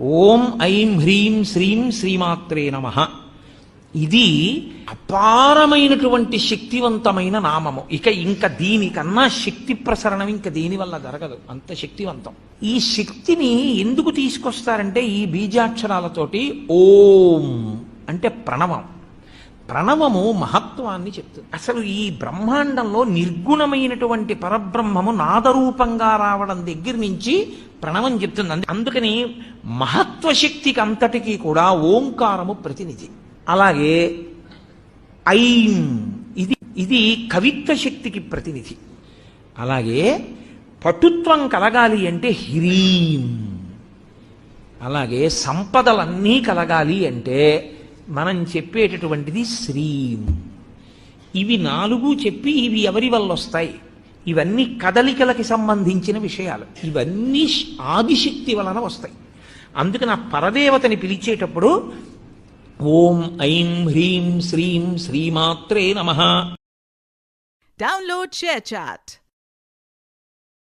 ఓం ఐం హ్రీం శ్రీం శ్రీమాత్రే నమః. ఇది అపారమైనటువంటి శక్తివంతమైన నామము. ఇంకా దీనికన్నా శక్తి ప్రసరణం ఇంకా దేని వల్ల జరగదు, అంత శక్తివంతం. ఈ శక్తిని ఎందుకు తీసుకొస్తారంటే ఈ బీజాక్షరాలతోటి ఓం అంటే ప్రణవం. ప్రణవము మహత్వాన్ని చెప్తుంది. అసలు ఈ బ్రహ్మాండంలో నిర్గుణమైనటువంటి పరబ్రహ్మము నాదరూపంగా రావడం దగ్గర నుంచి ప్రణవం చెప్తుంది. అందుకని మహత్వశక్తికి అంతటికీ కూడా ఓంకారము ప్రతినిధి. అలాగే ఐం ఇది కవిత్వ శక్తికి ప్రతినిధి. అలాగే పటుత్వం కలగాలి అంటే హ్రీం. అలాగే సంపదలన్నీ కలగాలి అంటే మనం చెప్పేటటువంటిది శ్రీం. ఇవి నాలుగు చెప్పి ఇవి ఎవరి వల్ల వస్తాయి? ఇవన్నీ కదలికలకి సంబంధించిన విషయాలు. ఇవన్నీ ఆదిశక్తి వలన వస్తాయి. అందుకని ఆ పరదేవతని పిలిచేటప్పుడు ఓం ఐం హ్రీం శ్రీం శ్రీమాత్రే నమః. Download ShareChat.